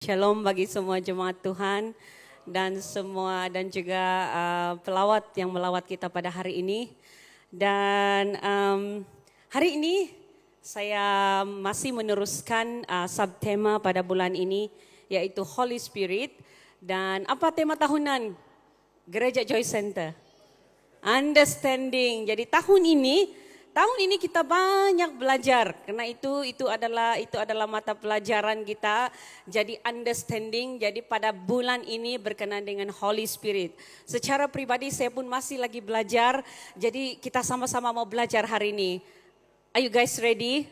Shalom bagi semua jemaat Tuhan dan juga pelawat yang melawat kita pada hari ini. Dan hari ini saya masih meneruskan subtema pada bulan ini, yaitu Holy Spirit. Dan apa tema tahunan Gereja Joy Center? Understanding. Jadi tahun ini kita banyak belajar, karena itu adalah mata pelajaran kita. Jadi understanding. Jadi pada bulan ini berkenaan dengan Holy Spirit. Secara pribadi saya pun masih lagi belajar. Jadi kita sama-sama mau belajar hari ini. Are you guys ready?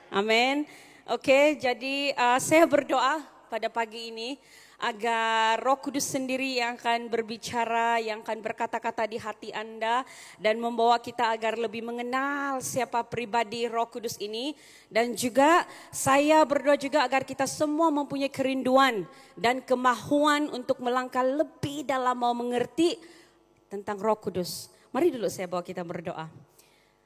Amin. Oke, jadi saya berdoa pada pagi ini agar Roh Kudus sendiri yang akan berbicara, yang akan berkata-kata di hati Anda dan membawa kita agar lebih mengenal siapa pribadi Roh Kudus ini. Dan juga saya berdoa juga agar kita semua mempunyai kerinduan dan kemahuan untuk melangkah lebih dalam mau mengerti tentang Roh Kudus. Mari dulu saya bawa kita berdoa.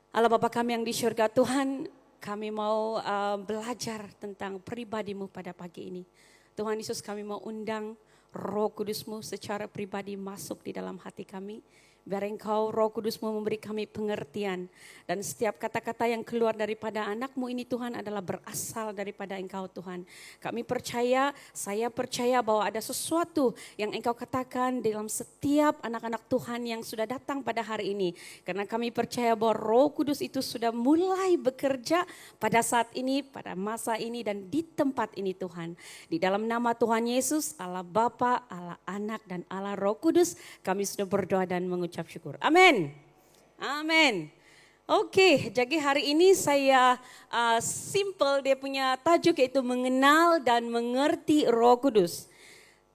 Allah Bapa kami yang di surga, Tuhan, kami mau belajar tentang pribadi-Mu pada pagi ini. Tuhan Yesus, kami mau undang Roh Kudus-Mu secara pribadi masuk di dalam hati kami. Biar Engkau Roh Kudus-Mu memberi kami pengertian. Dan setiap kata-kata yang keluar daripada anak-Mu ini Tuhan adalah berasal daripada Engkau Tuhan. Kami percaya, saya percaya bahwa ada sesuatu yang Engkau katakan dalam setiap anak-anak Tuhan yang sudah datang pada hari ini. Karena kami percaya bahwa Roh Kudus itu sudah mulai bekerja pada saat ini, pada masa ini dan di tempat ini Tuhan. Di dalam nama Tuhan Yesus, Allah Bapa, Allah Anak dan Allah Roh Kudus, kami sudah berdoa dan mengucap syukur. Amin. Amin. Oke, jadi hari ini saya simple dia punya tajuk, yaitu mengenal dan mengerti Roh Kudus.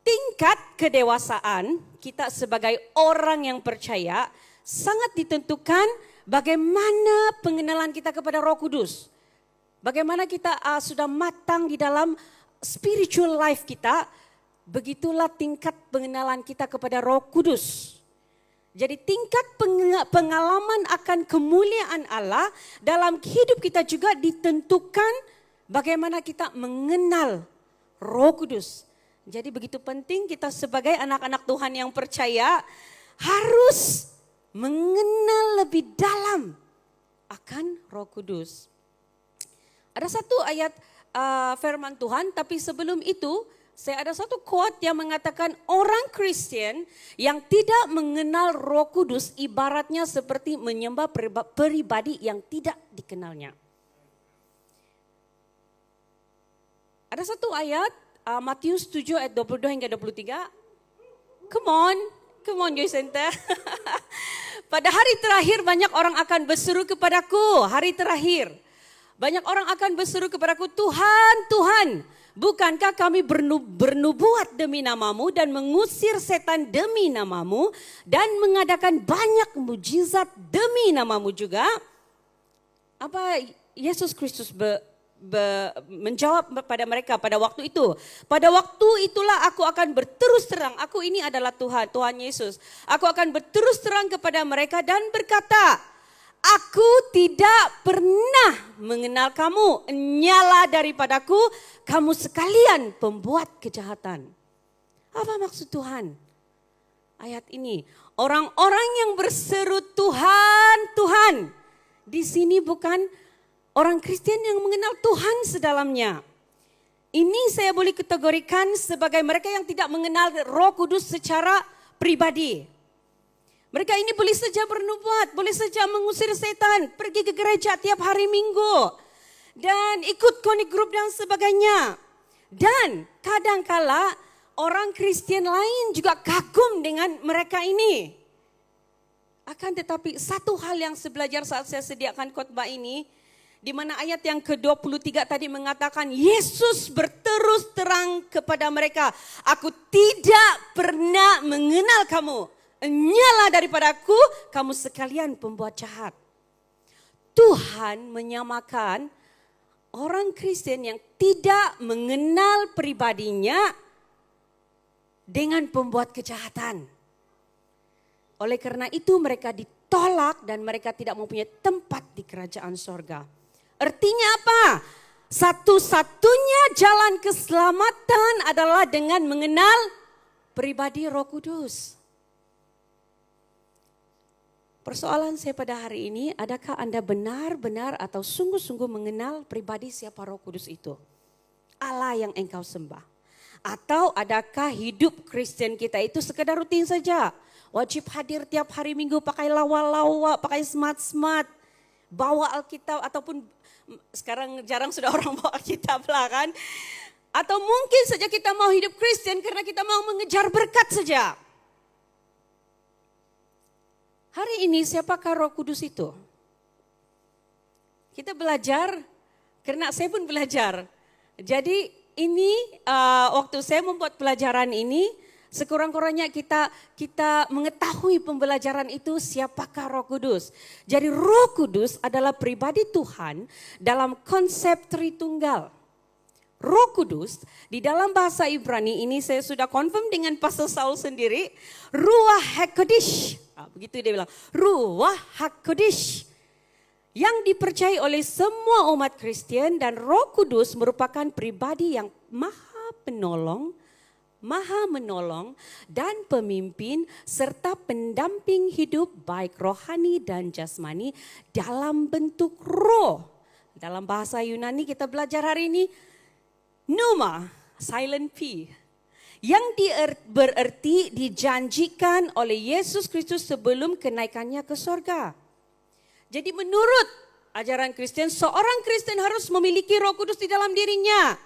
Tingkat kedewasaan kita sebagai orang yang percaya sangat ditentukan bagaimana pengenalan kita kepada Roh Kudus. Bagaimana kita sudah matang di dalam spiritual life kita, begitulah tingkat pengenalan kita kepada Roh Kudus. Jadi tingkat pengalaman akan kemuliaan Allah dalam hidup kita juga ditentukan bagaimana kita mengenal Roh Kudus. Jadi begitu penting kita sebagai anak-anak Tuhan yang percaya harus mengenal lebih dalam akan Roh Kudus. Ada satu ayat firman Tuhan, tapi sebelum itu saya ada satu quote yang mengatakan orang Kristen yang tidak mengenal Roh Kudus ibaratnya seperti menyembah pribadi yang tidak dikenalnya. Ada satu ayat Matius 7 ayat 22 hingga 23. Come on Joy Center. Pada hari terakhir banyak orang akan berseru kepadaku, hari terakhir. Banyak orang akan berseru kepadaku, Tuhan, Tuhan, bukankah kami bernubuat demi namamu dan mengusir setan demi namamu dan mengadakan banyak mujizat demi namamu juga? Apa Yesus Kristus menjawab pada mereka pada waktu itu? Pada waktu itulah aku akan berterus terang, aku ini adalah Tuhan, Tuhan Yesus. Aku akan berterus terang kepada mereka dan berkata, aku tidak pernah mengenal kamu, nyala daripadaku, kamu sekalian pembuat kejahatan. Apa maksud Tuhan? Ayat ini, orang-orang yang berseru Tuhan, Tuhan. Di sini bukan orang Kristen yang mengenal Tuhan sedalamnya. Ini saya boleh kategorikan sebagai mereka yang tidak mengenal Roh Kudus secara pribadi. Mereka ini boleh saja bernubuat, boleh saja mengusir setan, pergi ke gereja tiap hari Minggu, dan ikut connect group dan sebagainya. Dan kadangkala orang Kristen lain juga kagum dengan mereka ini. Akan tetapi satu hal yang saya belajar saat saya sediakan khotbah ini, di mana ayat yang ke-23 tadi mengatakan Yesus berterus terang kepada mereka, aku tidak pernah mengenal kamu. Nyala daripadaku, kamu sekalian pembuat jahat. Tuhan menyamakan orang Kristen yang tidak mengenal pribadinya dengan pembuat kejahatan. Oleh karena itu mereka ditolak dan mereka tidak mempunyai tempat di kerajaan sorga. Artinya apa? Satu-satunya jalan keselamatan adalah dengan mengenal pribadi Roh Kudus. Persoalan saya pada hari ini, adakah Anda benar-benar atau sungguh-sungguh mengenal pribadi siapa Roh Kudus itu? Allah yang engkau sembah. Atau adakah hidup Kristen kita itu sekedar rutin saja? Wajib hadir tiap hari Minggu pakai lawa-lawa, pakai smart-smart, bawa Alkitab ataupun sekarang jarang sudah orang bawa Alkitab lah kan. Atau mungkin saja kita mau hidup Kristen karena kita mau mengejar berkat saja. Hari ini siapakah Roh Kudus itu? Kita belajar, karena saya pun belajar. Jadi ini waktu saya membuat pelajaran ini, sekurang-kurangnya kita mengetahui pembelajaran itu siapakah Roh Kudus. Jadi Roh Kudus adalah pribadi Tuhan dalam konsep Tritunggal. Roh Kudus di dalam bahasa Ibrani ini saya sudah confirm dengan Pastor Saul sendiri, Ruach HaKodesh. Begitu dia bilang, Ruach HaKodesh. Yang dipercayai oleh semua umat Kristen, dan Roh Kudus merupakan pribadi yang maha menolong dan pemimpin serta pendamping hidup baik rohani dan jasmani dalam bentuk roh. Dalam bahasa Yunani kita belajar hari ini pneuma, silent P, yang berarti dijanjikan oleh Yesus Kristus sebelum kenaikannya ke sorga. Jadi menurut ajaran Kristen, seorang Kristen harus memiliki Roh Kudus di dalam dirinya.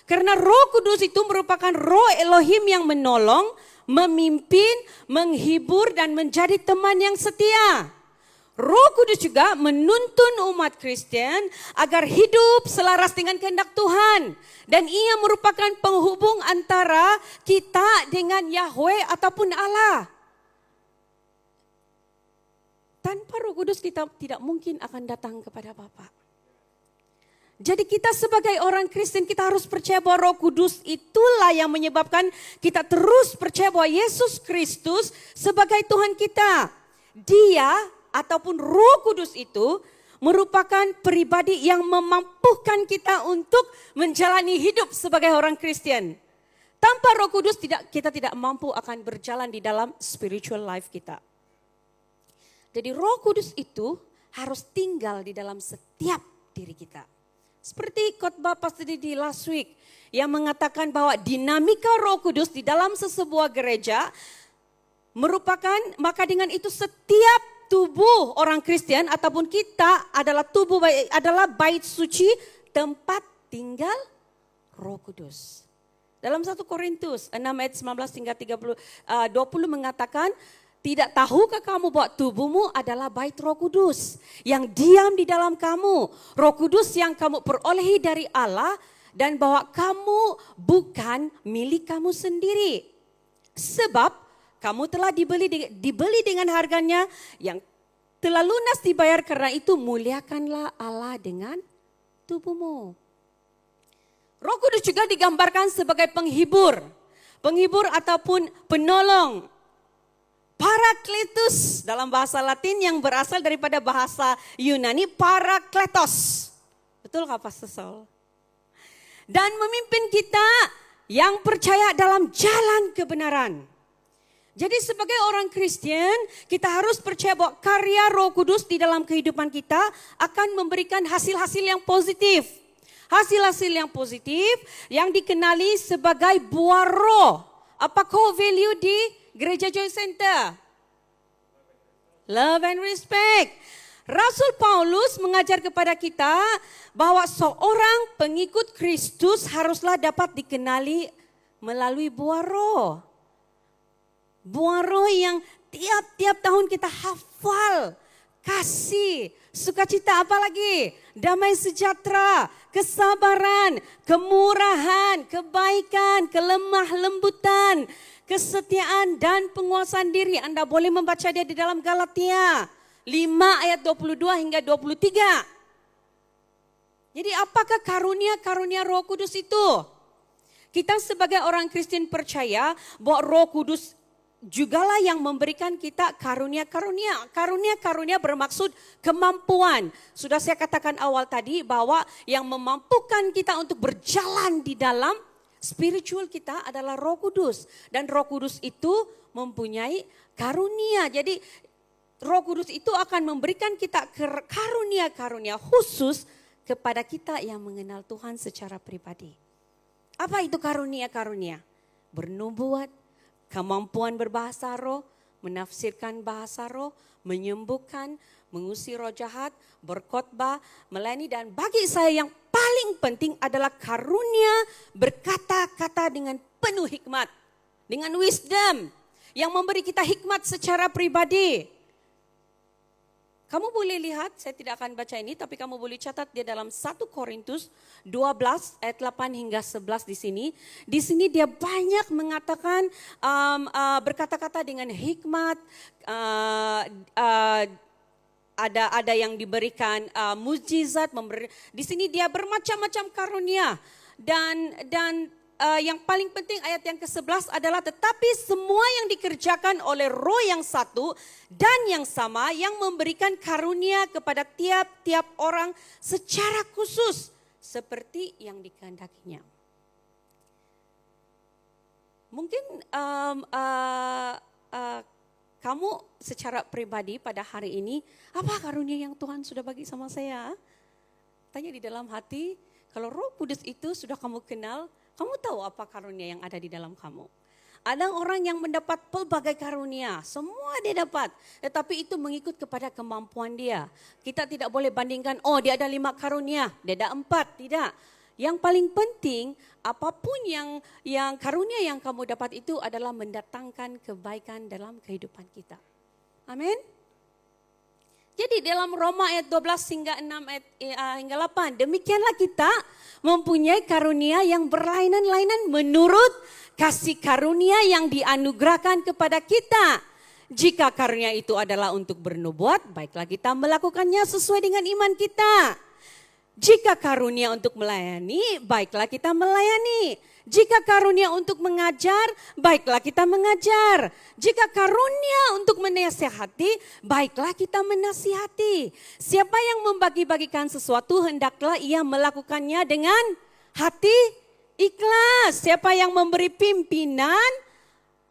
Karena Roh Kudus itu merupakan Roh Elohim yang menolong, memimpin, menghibur dan menjadi teman yang setia. Roh Kudus juga menuntun umat Kristen agar hidup selaras dengan kehendak Tuhan. Dan ia merupakan penghubung antara kita dengan Yahweh ataupun Allah. Tanpa Roh Kudus kita tidak mungkin akan datang kepada Bapa. Jadi kita sebagai orang Kristen kita harus percaya bahwa Roh Kudus itulah yang menyebabkan kita terus percaya bahwa Yesus Kristus sebagai Tuhan kita. Dia ataupun Roh Kudus itu merupakan pribadi yang memampukan kita untuk menjalani hidup sebagai orang Kristen. Tanpa Roh Kudus kita tidak mampu akan berjalan di dalam spiritual life kita. Jadi Roh Kudus itu harus tinggal di dalam setiap diri kita. Seperti khotbah Pastor di last week yang mengatakan bahwa dinamika Roh Kudus di dalam sesebuah gereja merupakan, maka dengan itu setiap tubuh orang Kristen ataupun kita adalah adalah bait suci, tempat tinggal Roh Kudus. Dalam 1 Korintus 6 ayat 19 hingga 20 mengatakan, tidak tahukah kamu bahwa tubuhmu adalah bait Roh Kudus yang diam di dalam kamu, Roh Kudus yang kamu perolehi dari Allah, dan bahwa kamu bukan milik kamu sendiri. Sebab kamu telah dibeli dengan harganya yang telah lunas dibayar, karena itu muliakanlah Allah dengan tubuhmu. Roh Kudus juga digambarkan sebagai penghibur ataupun penolong. Parakletus dalam bahasa Latin yang berasal daripada bahasa Yunani parakletos. Betul kah Pastor Saul? Dan memimpin kita yang percaya dalam jalan kebenaran. Jadi sebagai orang Kristen kita harus percaya bahwa karya Roh Kudus di dalam kehidupan kita akan memberikan hasil-hasil yang positif. Hasil-hasil yang positif yang dikenali sebagai buah roh. Apa core value di Gereja Joy Center? Love and respect. Rasul Paulus mengajar kepada kita bahwa seorang pengikut Kristus haruslah dapat dikenali melalui buah roh. Buah roh yang tiap-tiap tahun kita hafal. Kasih, sukacita, apa lagi? Damai sejahtera, kesabaran, kemurahan, kebaikan, kelemah lembutan, kesetiaan dan penguasaan diri. Anda boleh membaca dia di dalam Galatia 5 ayat 22 hingga 23. Jadi apakah karunia-karunia Roh Kudus itu? Kita sebagai orang Kristen percaya bahwa Roh Kudus jugalah yang memberikan kita karunia-karunia. Karunia-karunia bermaksud kemampuan. Sudah saya katakan awal tadi bahwa yang memampukan kita untuk berjalan di dalam spiritual kita adalah Roh Kudus. Dan Roh Kudus itu mempunyai karunia. Jadi Roh Kudus itu akan memberikan kita karunia-karunia khusus kepada kita yang mengenal Tuhan secara pribadi. Apa itu karunia-karunia? Bernubuat, kemampuan berbahasa roh, menafsirkan bahasa roh, menyembuhkan, mengusir roh jahat, berkhotbah, melayani, dan bagi saya yang paling penting adalah karunia berkata-kata dengan penuh hikmat, dengan wisdom, yang memberi kita hikmat secara pribadi. Kamu boleh lihat, saya tidak akan baca ini, tapi kamu boleh catat dia dalam 1 Korintus 12 ayat 8 hingga 11 di sini. Di sini dia banyak mengatakan berkata-kata dengan hikmat, ada yang diberikan mukjizat, di sini dia bermacam-macam karunia dan yang paling penting ayat yang ke-11 adalah tetapi semua yang dikerjakan oleh Roh yang satu dan yang sama yang memberikan karunia kepada tiap-tiap orang secara khusus seperti yang dikehendakinya. Mungkin kamu secara pribadi pada hari ini, apa karunia yang Tuhan sudah bagi sama saya? Tanya di dalam hati, kalau Roh Kudus itu sudah kamu kenal, kamu tahu apa karunia yang ada di dalam kamu. Ada orang yang mendapat pelbagai karunia, semua dia dapat. Tetapi itu mengikut kepada kemampuan dia. Kita tidak boleh bandingkan, oh dia ada 5 karunia, dia ada 4, tidak. Yang paling penting, apapun yang karunia yang kamu dapat itu adalah mendatangkan kebaikan dalam kehidupan kita. Amin. Jadi dalam Roma ayat 12 hingga 6 hingga 8, demikianlah kita mempunyai karunia yang berlainan-lainan menurut kasih karunia yang dianugerahkan kepada kita. Jika karunia itu adalah untuk bernubuat, baiklah kita melakukannya sesuai dengan iman kita. Jika karunia untuk melayani, baiklah kita melayani. Jika karunia untuk mengajar, baiklah kita mengajar. Jika karunia untuk menasihati, baiklah kita menasihati. Siapa yang membagi-bagikan sesuatu, hendaklah ia melakukannya dengan hati ikhlas. Siapa yang memberi pimpinan,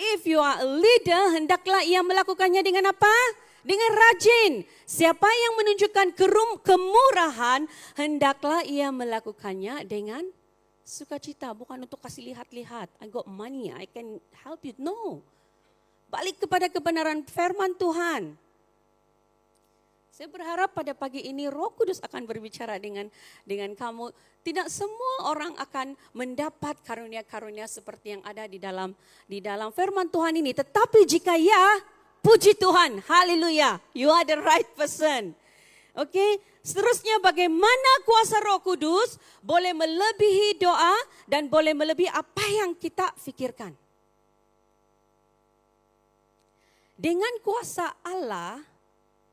if you are a leader, hendaklah ia melakukannya dengan apa? Dengan rajin. Siapa yang menunjukkan kemurahan, hendaklah ia melakukannya dengan sukacita, bukan untuk kasih lihat-lihat. I got money, I can help you. No. Balik kepada kebenaran firman Tuhan. Saya berharap pada pagi ini Roh Kudus akan berbicara dengan kamu. Tidak semua orang akan mendapat karunia-karunia seperti yang ada di dalam firman Tuhan ini. Tetapi jika ya, puji Tuhan, haleluya, you are the right person. Oke, seterusnya bagaimana kuasa Roh Kudus boleh melebihi doa dan boleh melebihi apa yang kita pikirkan. Dengan kuasa Allah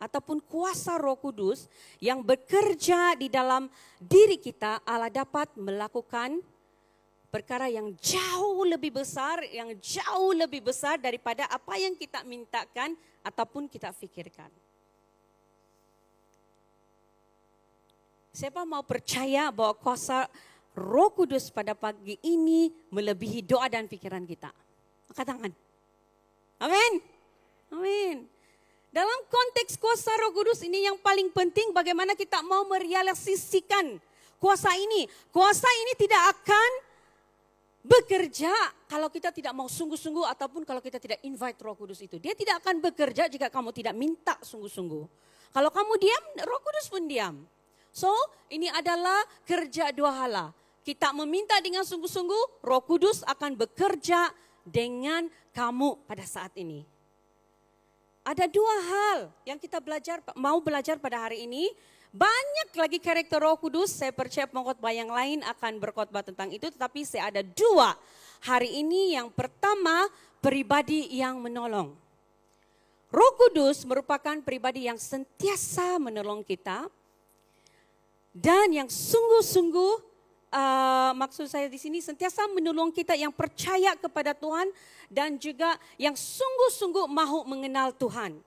ataupun kuasa Roh Kudus yang bekerja di dalam diri kita, Allah dapat melakukan perkara yang jauh lebih besar daripada apa yang kita mintakan ataupun kita pikirkan. Siapa mau percaya bahwa kuasa Roh Kudus pada pagi ini melebihi doa dan pikiran kita? Angkat tangan. Amin. Amin. Dalam konteks kuasa Roh Kudus ini yang paling penting bagaimana kita mau merealisasikan kuasa ini. Kuasa ini tidak akan bekerja kalau kita tidak mau sungguh-sungguh ataupun kalau kita tidak invite Roh Kudus itu. Dia tidak akan bekerja jika kamu tidak minta sungguh-sungguh. Kalau kamu diam, Roh Kudus pun diam. So, ini adalah kerja dua hala. Kita meminta dengan sungguh-sungguh, Roh Kudus akan bekerja dengan kamu pada saat ini. Ada dua hal yang kita mau belajar pada hari ini. Banyak lagi karakter Roh Kudus, saya percaya pengkhotbah yang lain akan berkhotbah tentang itu. Tetapi saya ada dua hari ini. Yang pertama, pribadi yang menolong. Roh Kudus merupakan pribadi yang sentiasa menolong kita. Dan yang sungguh-sungguh maksud saya di sini sentiasa menolong kita yang percaya kepada Tuhan dan juga yang sungguh-sungguh mahu mengenal Tuhan.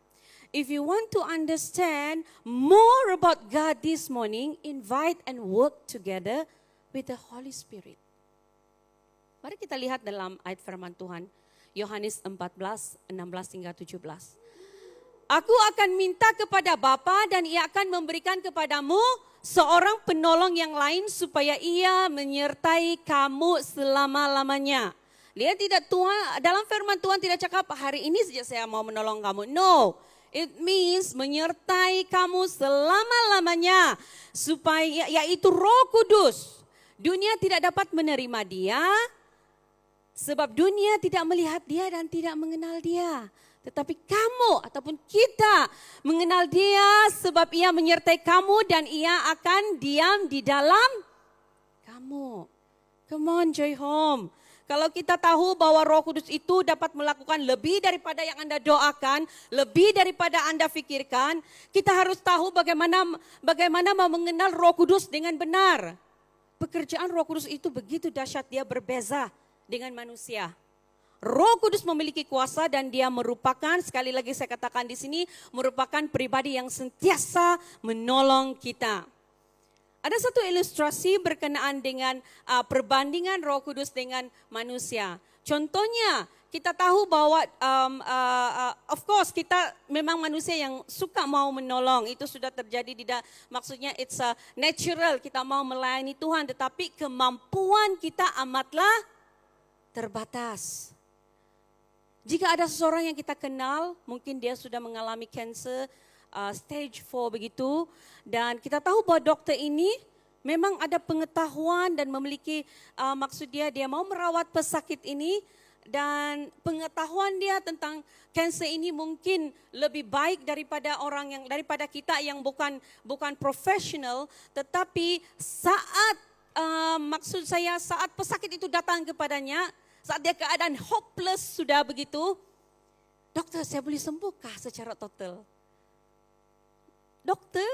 If you want to understand more about God this morning, invite and work together with the Holy Spirit. Mari kita lihat dalam ayat firman Tuhan, Yohanes 14, 16 hingga 17. Aku akan minta kepada Bapa dan ia akan memberikan kepadamu seorang penolong yang lain supaya ia menyertai kamu selama-lamanya. Lihat tidak Tuhan, dalam firman Tuhan tidak cakap hari ini saja saya mau menolong kamu. No. It means menyertai kamu selama-lamanya supaya yaitu Roh Kudus. Dunia tidak dapat menerima dia sebab dunia tidak melihat dia dan tidak mengenal dia. Tetapi kamu ataupun kita mengenal dia sebab ia menyertai kamu dan ia akan diam di dalam kamu. Come on, Joy Home. Kalau kita tahu bahwa Roh Kudus itu dapat melakukan lebih daripada yang Anda doakan, lebih daripada Anda fikirkan, kita harus tahu bagaimana mengenal Roh Kudus dengan benar. Pekerjaan Roh Kudus itu begitu dahsyat, dia berbeza dengan manusia. Roh Kudus memiliki kuasa dan dia merupakan, sekali lagi saya katakan di sini, merupakan pribadi yang sentiasa menolong kita. Ada satu ilustrasi berkenaan dengan perbandingan Roh Kudus dengan manusia. Contohnya, kita tahu bahwa of course kita memang manusia yang suka mau menolong. Itu sudah terjadi, maksudnya it's natural, kita mau melayani Tuhan. Tetapi kemampuan kita amatlah terbatas. Jika ada seseorang yang kita kenal, mungkin dia sudah mengalami cancer, stage 4 begitu, dan kita tahu bahwa dokter ini memang ada pengetahuan dan memiliki maksud dia mau merawat pesakit ini, dan pengetahuan dia tentang kanser ini mungkin lebih baik daripada kita yang bukan profesional. Tetapi saat maksud saya saat pesakit itu datang kepadanya, saat dia keadaan hopeless sudah begitu, dokter saya boleh sembuhkah secara total? Dokter,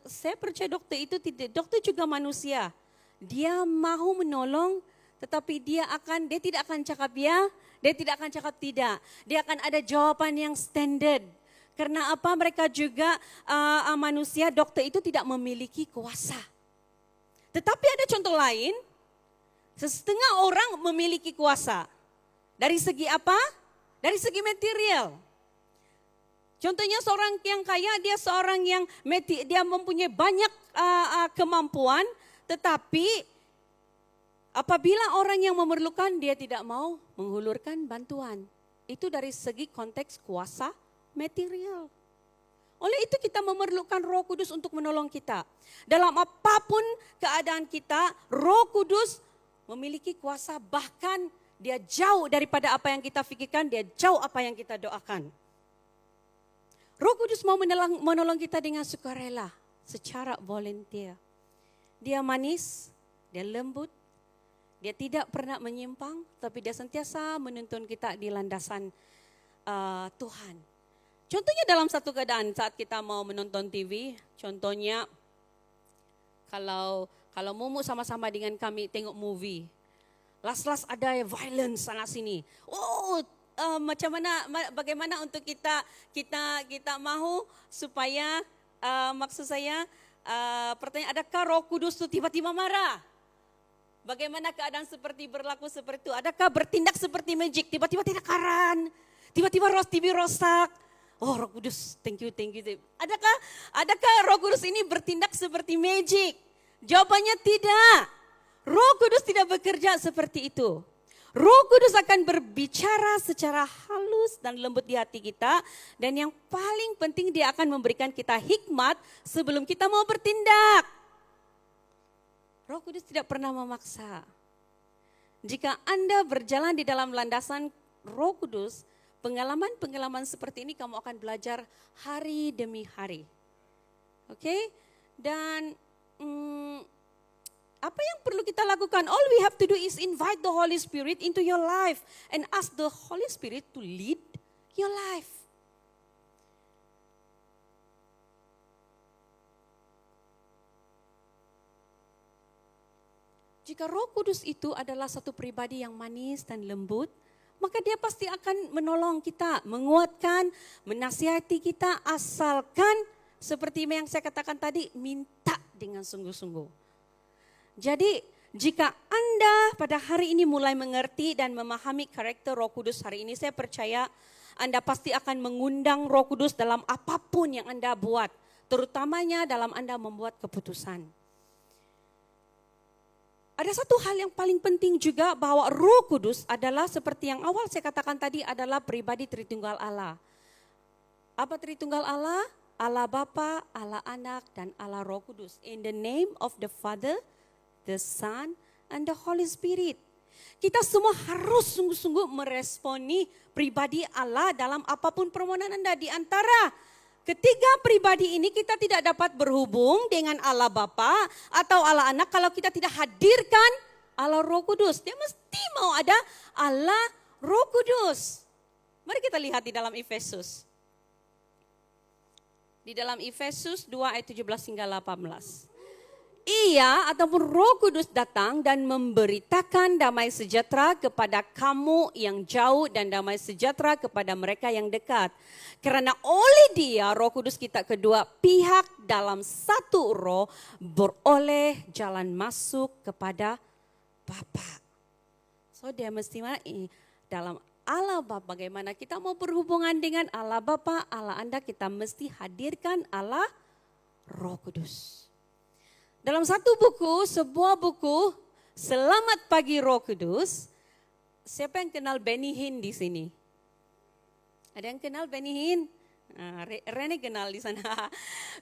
saya percaya dokter itu dokter juga manusia. Dia mahu menolong, tetapi dia tidak akan cakap ya, dia tidak akan cakap tidak. Dia akan ada jawaban yang standard. Karena apa? Mereka juga manusia, dokter itu tidak memiliki kuasa. Tetapi ada contoh lain, setengah orang memiliki kuasa. Dari segi apa? Dari segi material. Contohnya seorang yang kaya, dia seorang yang dia mempunyai banyak kemampuan, tetapi apabila orang yang memerlukan, dia tidak mau menghulurkan bantuan. Itu dari segi konteks kuasa material. Oleh itu kita memerlukan Roh Kudus untuk menolong kita. Dalam apapun keadaan kita, Roh Kudus memiliki kuasa, bahkan dia jauh daripada apa yang kita pikirkan, dia jauh apa yang kita doakan. Roh Kudus mau menolong kita dengan sukarela, secara volunteer. Dia manis, dia lembut, dia tidak pernah menyimpang, tapi dia sentiasa menuntun kita di landasan Tuhan. Contohnya dalam satu keadaan saat kita mau menonton TV, contohnya kalau Mumu sama-sama dengan kami tengok movie, las-las ada violence sana sini. Bagaimana untuk kita mahu supaya maksud saya pertanyaan, adakah Roh Kudus itu tiba-tiba marah? Bagaimana keadaan berlaku seperti itu? Adakah bertindak seperti magic, tiba-tiba tidak karan, tiba-tiba TV rosak? Oh, Roh Kudus, thank you. Adakah Roh Kudus ini bertindak seperti magic? Jawabannya tidak. Roh Kudus tidak bekerja seperti itu. Roh Kudus akan berbicara secara halus dan lembut di hati kita. Dan yang paling penting, dia akan memberikan kita hikmat sebelum kita mau bertindak. Roh Kudus tidak pernah memaksa. Jika Anda berjalan di dalam landasan Roh Kudus, pengalaman-pengalaman seperti ini kamu akan belajar hari demi hari. Oke? Dan apa yang perlu kita lakukan? All we have to do is invite the Holy Spirit into your life and ask the Holy Spirit to lead your life. Jika Roh Kudus itu adalah satu pribadi yang manis dan lembut, maka dia pasti akan menolong kita, menguatkan, menasihati kita, asalkan seperti yang saya katakan tadi, minta dengan sungguh-sungguh. Jadi jika Anda pada hari ini mulai mengerti dan memahami karakter Roh Kudus hari ini, saya percaya Anda pasti akan mengundang Roh Kudus dalam apapun yang Anda buat, terutamanya dalam Anda membuat keputusan. Ada satu hal yang paling penting juga, bahwa Roh Kudus adalah seperti yang awal saya katakan tadi, adalah pribadi Tritunggal Allah. Apa Tritunggal Allah? Allah Bapa, Allah Anak, dan Allah Roh Kudus. In the name of the Father, the Son, and the Holy Spirit. Kita semua harus sungguh-sungguh meresponi pribadi Allah dalam apapun permohonan Anda. Di antara ketiga pribadi ini kita tidak dapat berhubung dengan Allah Bapa atau Allah Anak kalau kita tidak hadirkan Allah Roh Kudus. Dia mesti mau ada Allah Roh Kudus. Mari kita lihat di dalam Efesus. Di dalam Efesus 2 ayat 17 hingga 18. Ia ataupun Roh Kudus datang dan memberitakan damai sejahtera kepada kamu yang jauh dan damai sejahtera kepada mereka yang dekat. Karena oleh Dia, Roh Kudus kita kedua pihak dalam satu roh beroleh jalan masuk kepada Bapa. So dia mesti dalam Allah Bapa, bagaimana kita mau berhubungan dengan Allah Bapa, Allah Anda, kita mesti hadirkan Allah Roh Kudus. Dalam satu buku, sebuah buku, Selamat Pagi Roh Kudus. Siapa yang kenal Benny Hinn di sini? Ada yang kenal Benny Hinn? Rene kenal di sana.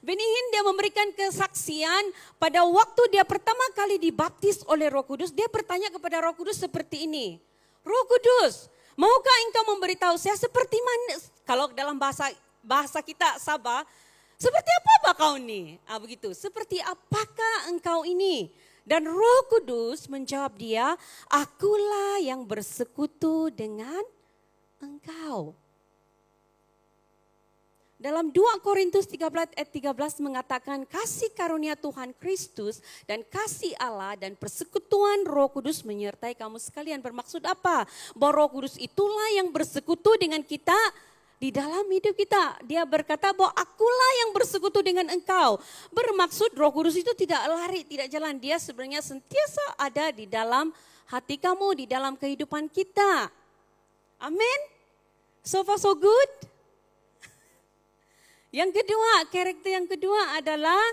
Benny Hinn dia memberikan kesaksian pada waktu dia pertama kali dibaptis oleh Roh Kudus. Dia bertanya kepada Roh Kudus seperti ini. Roh Kudus, maukah engkau memberitahu saya seperti mana? Kalau dalam bahasa kita Sabah, seperti apa kau ini? Begitu. Seperti apakah engkau ini? Dan Roh Kudus menjawab dia, akulah yang bersekutu dengan engkau. Dalam 2 Korintus 13 ayat 13 mengatakan kasih karunia Tuhan Kristus dan kasih Allah dan persekutuan Roh Kudus menyertai kamu sekalian. Bermaksud apa? Bahwa Roh Kudus itulah yang bersekutu dengan kita di dalam hidup kita. Dia berkata bahwa akulah yang bersekutu dengan engkau. Bermaksud Roh Kudus itu tidak lari, tidak jalan. Dia sebenarnya sentiasa ada di dalam hati kamu, di dalam kehidupan kita. Amin. So far so good. Yang kedua, karakter yang kedua adalah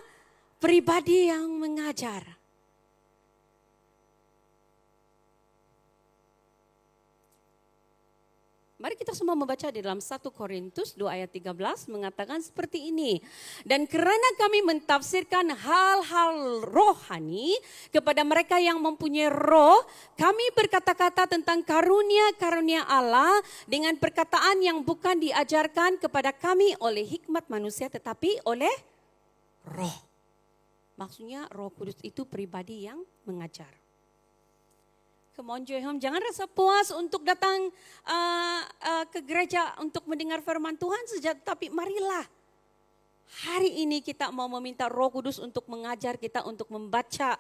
pribadi yang mengajar. Mari kita semua membaca di dalam 1 Korintus 2 ayat 13 mengatakan seperti ini. Dan karena kami mentafsirkan hal-hal rohani kepada mereka yang mempunyai roh, kami berkata-kata tentang karunia-karunia Allah dengan perkataan yang bukan diajarkan kepada kami oleh hikmat manusia tetapi oleh roh. Maksudnya Roh Kudus itu pribadi yang mengajar. Come on Joy Home, jangan rasa puas untuk datang ke gereja untuk mendengar firman Tuhan saja. Tapi marilah hari ini kita mau meminta Roh Kudus untuk mengajar kita untuk membaca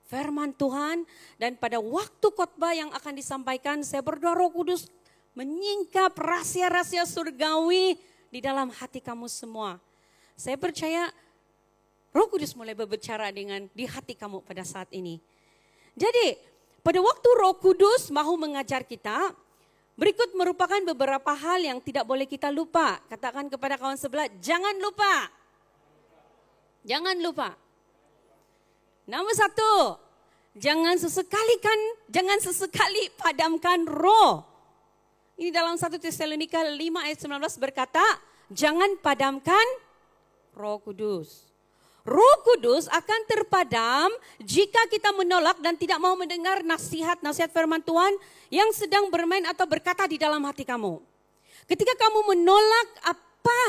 firman Tuhan. Dan pada waktu khotbah yang akan disampaikan, saya berdoa Roh Kudus menyingkap rahasia-rahasia surgawi di dalam hati kamu semua. Saya percaya Roh Kudus mulai berbicara di hati kamu pada saat ini. Jadi pada waktu Roh Kudus mau mengajar kita, berikut merupakan beberapa hal yang tidak boleh kita lupa. Katakan kepada kawan sebelah, jangan lupa. Jangan lupa. Nomor 1, jangan sesekali padamkan roh. Ini dalam 1 Tesalonika 5 ayat 19 berkata, jangan padamkan Roh Kudus. Roh Kudus akan terpadam jika kita menolak dan tidak mau mendengar nasihat firman Tuhan yang sedang bermain atau berkata di dalam hati kamu. Ketika kamu menolak apa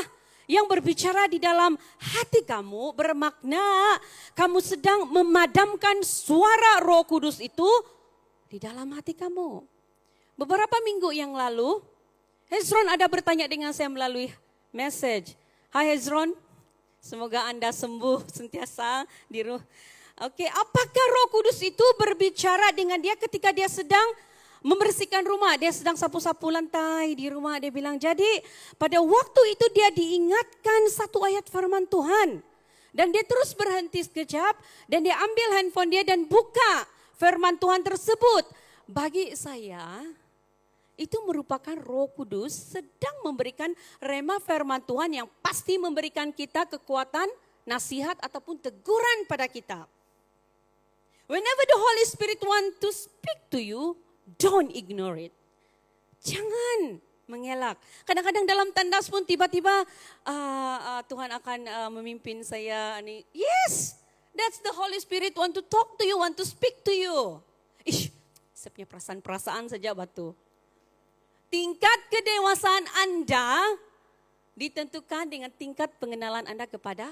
yang berbicara di dalam hati kamu, bermakna kamu sedang memadamkan suara Roh Kudus itu di dalam hati kamu. Beberapa minggu yang lalu, Hezron ada bertanya dengan saya melalui message. Hai Hezron. Semoga Anda sembuh sentiasa di Oke, apakah Roh Kudus itu berbicara dengan dia ketika dia sedang membersihkan rumah, dia sedang sapu-sapu lantai di rumah, dia bilang, jadi pada waktu itu dia diingatkan satu ayat firman Tuhan. Dan dia terus berhenti sekejap dan dia ambil handphone dia dan buka firman Tuhan tersebut. Bagi saya, itu merupakan Roh Kudus sedang memberikan rema firman Tuhan yang pasti memberikan kita kekuatan, nasihat ataupun teguran pada kita. Whenever the Holy Spirit want to speak to you, don't ignore it. Jangan mengelak. Kadang-kadang dalam tandas pun tiba-tiba Tuhan akan memimpin saya. Yes, that's the Holy Spirit want to talk to you, want to speak to you. Saya punya perasaan-perasaan saja batu. Tingkat kedewasaan Anda ditentukan dengan tingkat pengenalan Anda kepada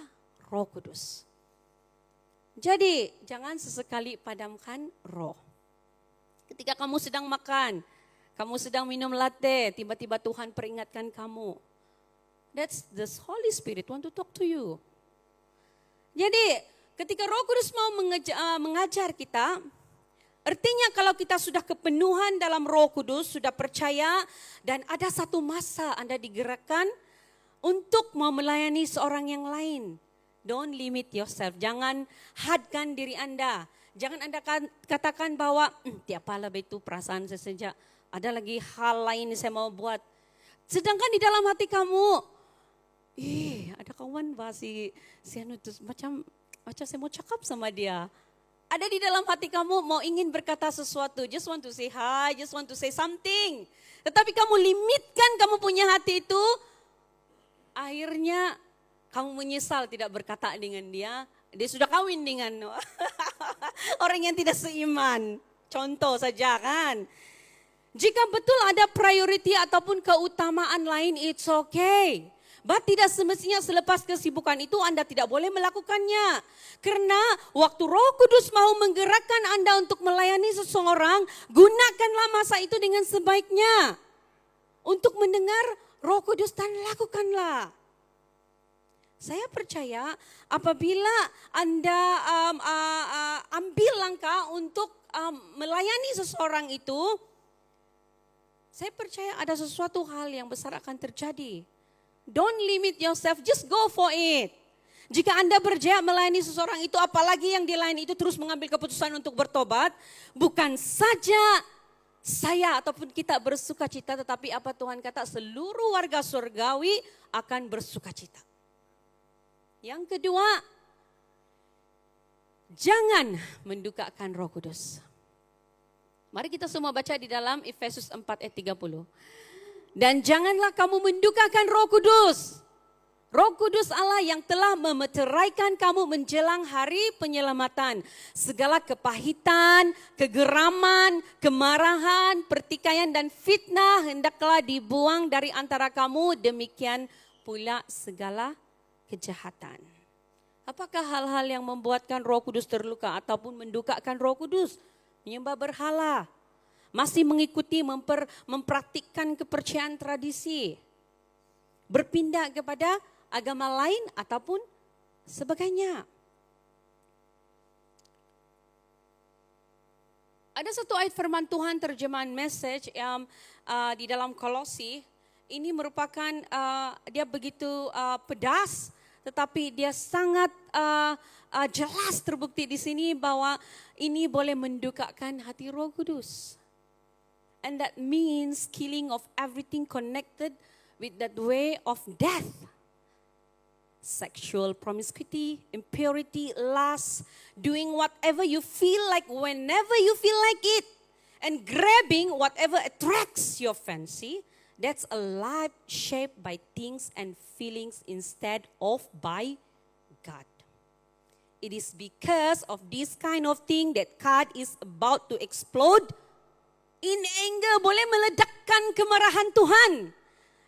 Roh Kudus. Jadi jangan sesekali padamkan roh. Ketika kamu sedang makan, kamu sedang minum latte, tiba-tiba Tuhan peringatkan kamu. That's the Holy Spirit want to talk to you. Jadi ketika Roh Kudus mau mengajar kita, artinya kalau kita sudah kepenuhan dalam Roh Kudus, sudah percaya dan ada satu masa Anda digerakkan untuk mau melayani seorang yang lain. Don't limit yourself, jangan hadkan diri Anda. Jangan Anda katakan bahwa tiapalah itu perasaan saya saja. Ada lagi hal lain saya mau buat. Sedangkan di dalam hati kamu, ada kawan si anu itu macam saya mau cakap sama dia. Ada di dalam hati kamu mau ingin berkata sesuatu, just want to say hi, just want to say something. Tetapi kamu limitkan kamu punya hati itu, akhirnya kamu menyesal tidak berkata dengan dia. Dia sudah kawin dengan orang yang tidak seiman. Contoh saja kan. Jika betul ada priority ataupun keutamaan lain, it's okay. But tidak semestinya selepas kesibukan itu Anda tidak boleh melakukannya. Karena waktu Roh Kudus mau menggerakkan Anda untuk melayani seseorang, gunakanlah masa itu dengan sebaiknya. Untuk mendengar Roh Kudus dan lakukanlah. Saya percaya apabila Anda ambil langkah untuk melayani seseorang itu, saya percaya ada sesuatu hal yang besar akan terjadi. Don't limit yourself, just go for it. Jika Anda berjaya melayani seseorang itu, apalagi yang di lain itu terus mengambil keputusan untuk bertobat, bukan saja saya ataupun kita bersuka cita, tetapi apa Tuhan kata, seluruh warga surgawi akan bersuka cita. Yang kedua, jangan mendukakan Roh Kudus. Mari kita semua baca di dalam Efesus 4 ayat 30. Dan janganlah kamu mendukakan Roh Kudus. Roh Kudus Allah yang telah memeteraikan kamu menjelang hari penyelamatan. Segala kepahitan, kegeraman, kemarahan, pertikaian dan fitnah hendaklah dibuang dari antara kamu. Demikian pula segala kejahatan. Apakah hal-hal yang membuatkan Roh Kudus terluka ataupun mendukakan Roh Kudus? Menyembah berhala, masih mengikuti mempraktikkan kepercayaan tradisi, berpindah kepada agama lain ataupun sebagainya. Ada satu ayat firman Tuhan terjemahan Message yang di dalam Kolose, ini merupakan dia begitu pedas, tetapi dia sangat jelas terbukti di sini bahwa ini boleh mendukakan hati Roh Kudus. And that means killing of everything connected with that way of death. Sexual promiscuity, impurity, lust, doing whatever you feel like whenever you feel like it. And grabbing whatever attracts your fancy. That's a life shaped by things and feelings instead of by God. It is because of this kind of thing that God is about to explode in anger, boleh meledakkan kemarahan Tuhan.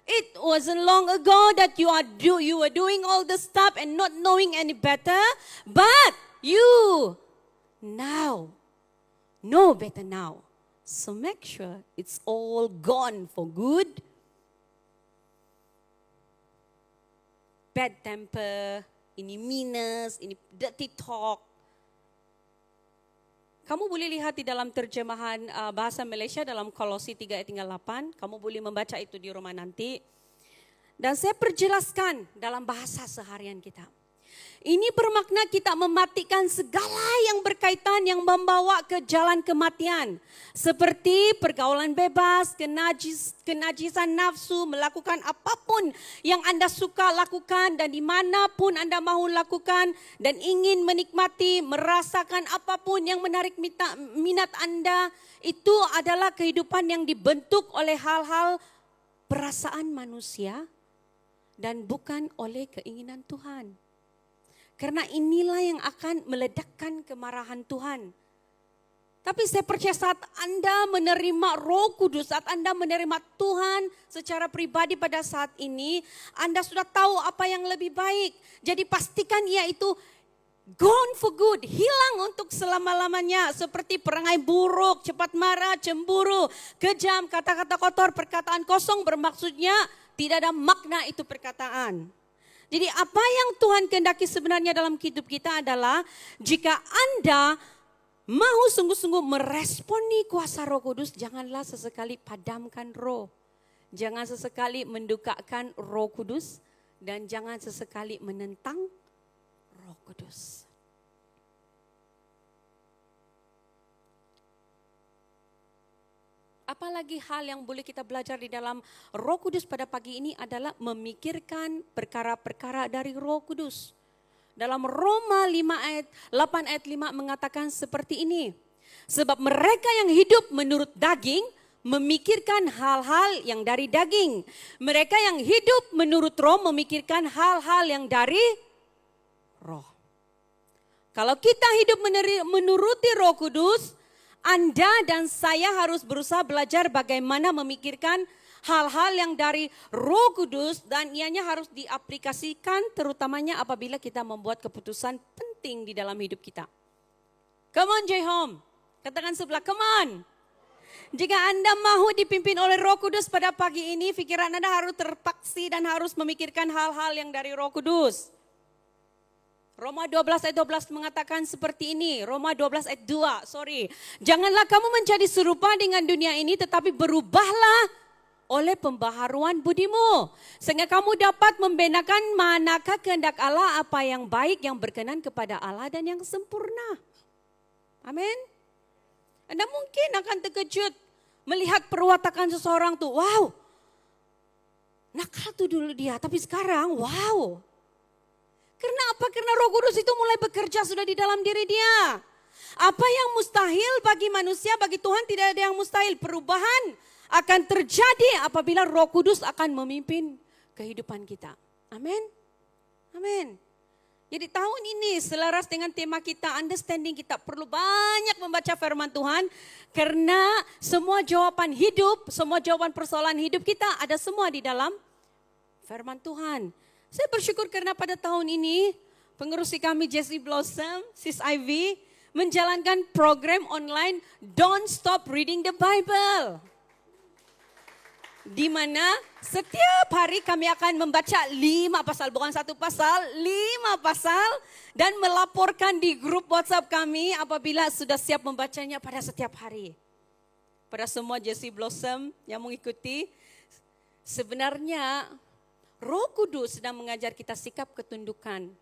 It wasn't long ago that you were doing all the stuff and not knowing any better, but you now know better now. So make sure it's all gone for good. Bad temper, ini minus, ini dirty talk. kamu boleh lihat di dalam terjemahan bahasa Malaysia dalam Kolose 3 ayat 8. Kamu boleh membaca itu di rumah nanti. Dan saya perjelaskan dalam bahasa seharian kita. Ini bermakna kita mematikan segala yang berkaitan yang membawa ke jalan kematian. Seperti pergaulan bebas, kenajisan nafsu, melakukan apapun yang Anda suka lakukan dan dimanapun Anda mahu lakukan. Dan ingin menikmati, merasakan apapun yang menarik minat Anda. Itu adalah kehidupan yang dibentuk oleh hal-hal perasaan manusia dan bukan oleh keinginan Tuhan. Karena inilah yang akan meledakkan kemarahan Tuhan. Tapi saya percaya saat Anda menerima Roh Kudus, saat Anda menerima Tuhan secara pribadi pada saat ini, Anda sudah tahu apa yang lebih baik. Jadi pastikan ia itu gone for good, hilang untuk selama-lamanya. Seperti perangai buruk, cepat marah, cemburu, kejam, kata-kata kotor, perkataan kosong bermaksudnya tidak ada makna itu perkataan. Jadi apa yang Tuhan kehendaki sebenarnya dalam hidup kita adalah jika Anda mau sungguh-sungguh meresponi kuasa Roh Kudus, janganlah sesekali padamkan roh. Jangan sesekali mendukakan Roh Kudus dan jangan sesekali menentang Roh Kudus. Apalagi hal yang boleh kita belajar di dalam Roh Kudus pada pagi ini adalah memikirkan perkara-perkara dari Roh Kudus. Dalam Roma 8 ayat 5 mengatakan seperti ini. Sebab mereka yang hidup menurut daging memikirkan hal-hal yang dari daging. Mereka yang hidup menurut roh memikirkan hal-hal yang dari roh. Kalau kita hidup menuruti Roh Kudus, Anda dan saya harus berusaha belajar bagaimana memikirkan hal-hal yang dari Roh Kudus dan ianya harus diaplikasikan terutamanya apabila kita membuat keputusan penting di dalam hidup kita. Come on J-Home, katakan sebelah, come on. Jika Anda mahu dipimpin oleh Roh Kudus pada pagi ini, pikiran Anda harus terpaksi dan harus memikirkan hal-hal yang dari Roh Kudus. Roma 12 ayat 12 mengatakan seperti ini. Roma 12 ayat 2, Janganlah kamu menjadi serupa dengan dunia ini, tetapi berubahlah oleh pembaharuan budimu. Sehingga kamu dapat membedakan manakah kehendak Allah, apa yang baik, yang berkenan kepada Allah dan yang sempurna. Amin. Anda mungkin akan terkejut melihat perwatakan seseorang tuh. Wow, nakal tuh dulu dia, tapi sekarang wow. Karena apa? Karena Roh Kudus itu mulai bekerja sudah di dalam diri dia. Apa yang mustahil bagi manusia, bagi Tuhan tidak ada yang mustahil. Perubahan akan terjadi apabila Roh Kudus akan memimpin kehidupan kita. Amin. Amin. Jadi tahun ini selaras dengan tema kita, understanding, kita perlu banyak membaca firman Tuhan. Karena semua jawaban hidup, semua jawaban persoalan hidup kita ada semua di dalam firman Tuhan. Saya bersyukur karena pada tahun ini pengerusi kami Jessie Blossom, Sis Ivy menjalankan program online Don't Stop Reading the Bible. Di mana setiap hari kami akan membaca 5 pasal, bukan 1 pasal, 5 pasal dan melaporkan di grup WhatsApp kami apabila sudah siap membacanya pada setiap hari. Pada semua Jessie Blossom yang mengikuti, sebenarnya Roh Kudus sedang mengajar kita sikap ketundukan,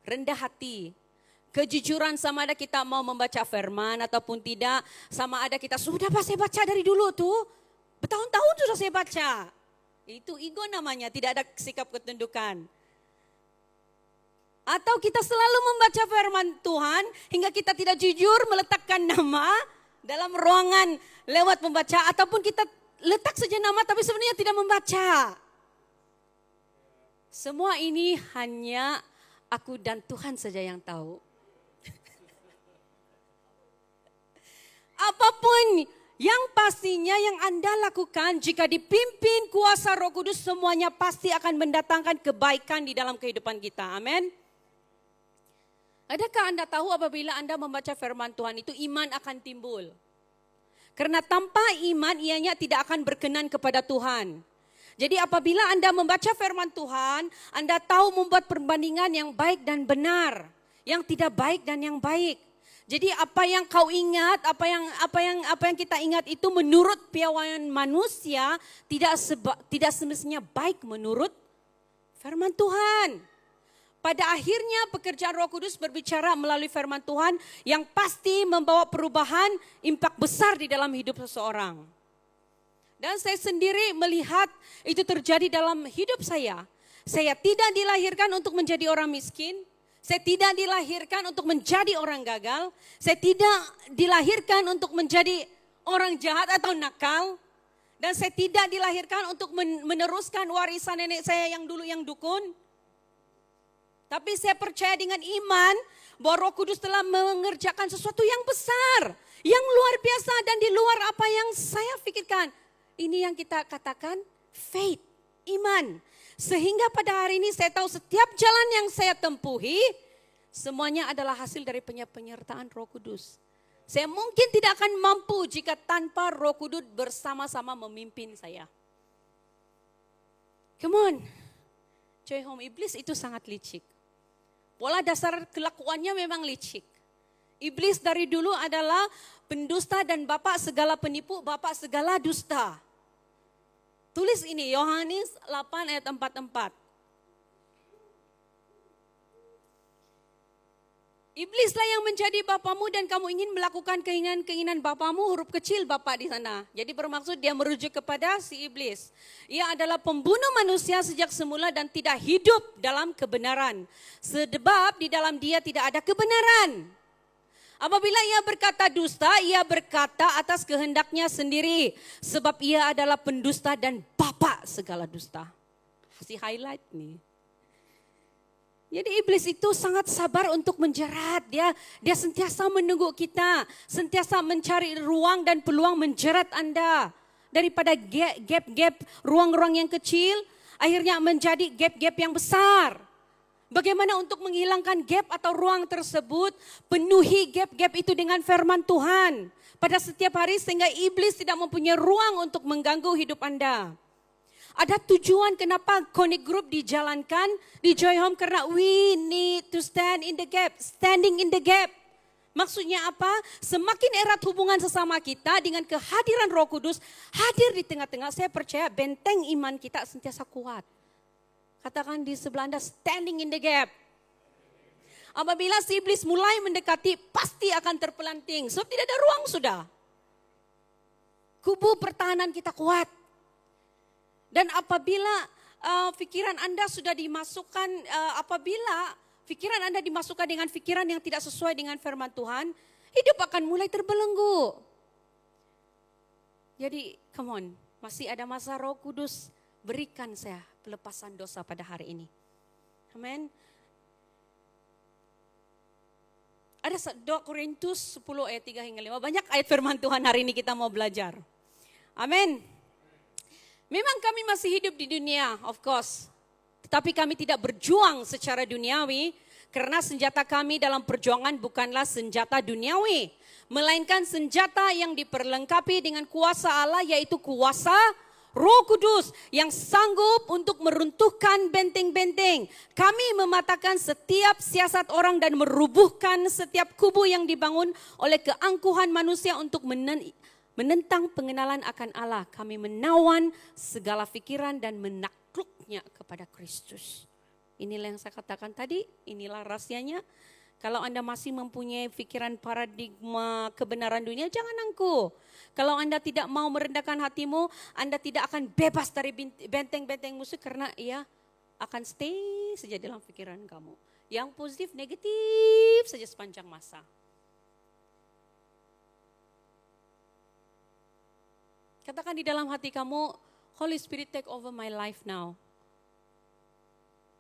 rendah hati, kejujuran sama ada kita mau membaca firman ataupun tidak, sama ada kita sudah pas saya baca dari dulu tuh, bertahun-tahun sudah saya baca. Itu ego namanya, tidak ada sikap ketundukan. Atau kita selalu membaca firman Tuhan hingga kita tidak jujur meletakkan nama dalam ruangan lewat membaca, ataupun kita letak saja nama tapi sebenarnya tidak membaca. Semua ini hanya aku dan Tuhan saja yang tahu. Apapun yang pastinya yang Anda lakukan jika dipimpin kuasa Roh Kudus, semuanya pasti akan mendatangkan kebaikan di dalam kehidupan kita. Amin. Adakah Anda tahu apabila Anda membaca firman Tuhan itu iman akan timbul? Karena tanpa iman ianya tidak akan berkenan kepada Tuhan. Jadi apabila Anda membaca firman Tuhan, Anda tahu membuat perbandingan yang baik dan benar, yang tidak baik dan yang baik. Jadi apa yang kau ingat, apa yang kita ingat itu menurut piawaian manusia tidak semestinya baik menurut firman Tuhan. Pada akhirnya pekerjaan Roh Kudus berbicara melalui firman Tuhan yang pasti membawa perubahan, impak besar di dalam hidup seseorang. Dan saya sendiri melihat itu terjadi dalam hidup saya. Saya tidak dilahirkan untuk menjadi orang miskin. Saya tidak dilahirkan untuk menjadi orang gagal. Saya tidak dilahirkan untuk menjadi orang jahat atau nakal. Dan saya tidak dilahirkan untuk meneruskan warisan nenek saya yang dulu yang dukun. Tapi saya percaya dengan iman bahwa Roh Kudus telah mengerjakan sesuatu yang besar, yang luar biasa dan di luar apa yang saya pikirkan. Ini yang kita katakan faith, iman. Sehingga pada hari ini saya tahu setiap jalan yang saya tempuhi, semuanya adalah hasil dari penyertaan Roh Kudus. Saya mungkin tidak akan mampu jika tanpa Roh Kudus bersama-sama memimpin saya. Come on. Joy Home, iblis itu sangat licik. Pola dasar kelakuannya memang licik. Iblis dari dulu adalah pendusta dan bapak segala penipu, bapak segala dusta. Tulis ini, Yohanes 8 ayat 44. Iblislah yang menjadi bapamu dan kamu ingin melakukan keinginan bapamu, huruf kecil bapak di sana. Jadi bermaksud dia merujuk kepada si iblis. Ia adalah pembunuh manusia sejak semula dan tidak hidup dalam kebenaran. Sebab di dalam dia tidak ada kebenaran. Apabila ia berkata dusta, ia berkata atas kehendaknya sendiri. Sebab ia adalah pendusta dan bapa segala dusta. Kasih highlight nih. Jadi iblis itu sangat sabar untuk menjerat. Dia sentiasa menunggu kita. Sentiasa mencari ruang dan peluang menjerat Anda. Daripada gap-gap, ruang-ruang yang kecil, akhirnya menjadi gap-gap yang besar. Bagaimana untuk menghilangkan gap atau ruang tersebut? Penuhi gap-gap itu dengan firman Tuhan. Pada setiap hari sehingga iblis tidak mempunyai ruang untuk mengganggu hidup Anda. Ada tujuan kenapa Connect Group dijalankan di Joy Home karena we need to stand in the gap, standing in the gap. Maksudnya apa? Semakin erat hubungan sesama kita dengan kehadiran Roh Kudus hadir di tengah-tengah, saya percaya benteng iman kita sentiasa kuat. Katakan di sebelah Anda, standing in the gap. Apabila si iblis mulai mendekati, pasti akan terpelanting. Sebab tidak ada ruang sudah. Kubu pertahanan kita kuat. Dan apabila pikiran Anda sudah dimasukkan, apabila pikiran Anda dimasukkan dengan pikiran yang tidak sesuai dengan firman Tuhan, hidup akan mulai terbelenggu. Jadi, come on, masih ada masa Roh Kudus, berikan saya pelepasan dosa pada hari ini. Amin. Ada 2 Korintus 10 ayat 3 hingga 5. Banyak ayat firman Tuhan hari ini kita mau belajar. Amin. Memang kami masih hidup di dunia, of course. Tetapi kami tidak berjuang secara duniawi. Karena senjata kami dalam perjuangan bukanlah senjata duniawi. Melainkan senjata yang diperlengkapi dengan kuasa Allah, yaitu kuasa Roh Kudus yang sanggup untuk meruntuhkan benteng-benteng. Kami mematahkan setiap siasat orang dan merubuhkan setiap kubu yang dibangun oleh keangkuhan manusia untuk menentang pengenalan akan Allah. Kami menawan segala pikiran dan menakluknya kepada Kristus. Inilah yang saya katakan tadi, inilah rahasianya. Kalau Anda masih mempunyai pikiran paradigma kebenaran dunia, jangan angkuh. Kalau Anda tidak mau merendahkan hatimu, Anda tidak akan bebas dari benteng-benteng musuh karena ia akan stay saja dalam pikiran kamu. Yang positif, negatif saja sepanjang masa. Katakan di dalam hati kamu, Holy Spirit take over my life now.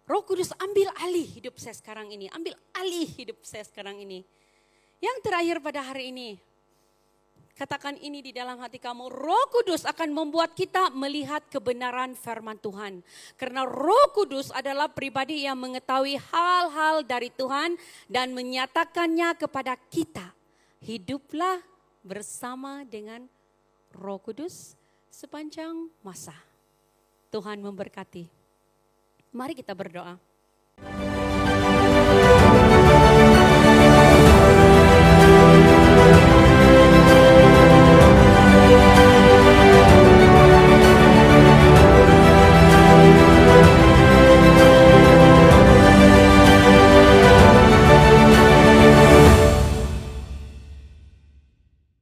Roh Kudus ambil alih hidup saya sekarang ini. Ambil alih hidup saya sekarang ini. Yang terakhir pada hari ini. Katakan ini di dalam hati kamu. Roh Kudus akan membuat kita melihat kebenaran firman Tuhan. Karena Roh Kudus adalah pribadi yang mengetahui hal-hal dari Tuhan. Dan menyatakannya kepada kita. Hiduplah bersama dengan Roh Kudus sepanjang masa. Tuhan memberkati. Mari kita berdoa.